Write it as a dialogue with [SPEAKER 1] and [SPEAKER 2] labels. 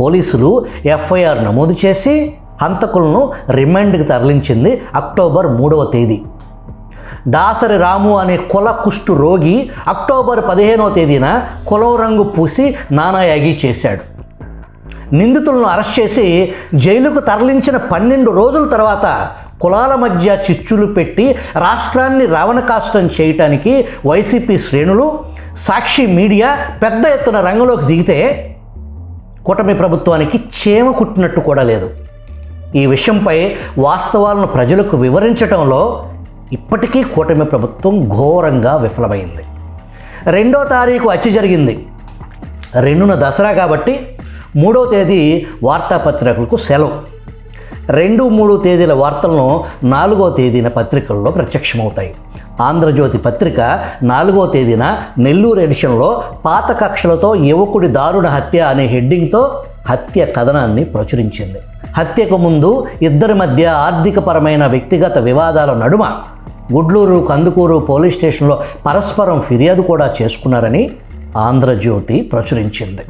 [SPEAKER 1] పోలీసులు ఎఫ్ఐఆర్ నమోదు చేసి హంతకులను రిమాండ్కి తరలించింది అక్టోబర్ 3వ తేదీ. దాసరి రాము అనే కుల కుష్టు రోగి అక్టోబర్ 15వ తేదీన కులం రంగు పూసి నానాయాగి చేశాడు. నిందితులను అరెస్ట్ చేసి జైలుకు తరలించిన 12 రోజుల తర్వాత కులాల మధ్య చిచ్చులు పెట్టి రాష్ట్రాన్ని రావణకాష్టం చేయటానికి వైసీపీ శ్రేణులు, సాక్షి మీడియా పెద్ద ఎత్తున రంగంలోకి దిగితే కూటమి ప్రభుత్వానికి చీమ కుట్టినట్టు కూడా లేదు. ఈ విషయంపై వాస్తవాలను ప్రజలకు వివరించడంలో ఇప్పటికీ కూటమి ప్రభుత్వం ఘోరంగా విఫలమైంది. 2వ తారీఖు హత్య జరిగింది. 2న దసరా కాబట్టి 3వ తేదీ వార్తాపత్రికలకు సెలవు. 2, 3 తేదీల వార్తలను 4వ తేదీన పత్రికల్లో ప్రత్యక్షమవుతాయి. ఆంధ్రజ్యోతి పత్రిక 4వ తేదీన నెల్లూరు ఎడిషన్లో పాత కక్షలతో యువకుడి దారుణ హత్య అనే హెడ్డింగ్తో హత్య కథనాన్ని ప్రచురించింది. హత్యకు ముందు ఇద్దరి మధ్య ఆర్థికపరమైన వ్యక్తిగత వివాదాల నడుమ గుడ్లూరు, కందుకూరు పోలీస్ స్టేషన్లో పరస్పరం ఫిర్యాదు కూడా చేసుకున్నారని ఆంధ్రజ్యోతి ప్రచురించింది.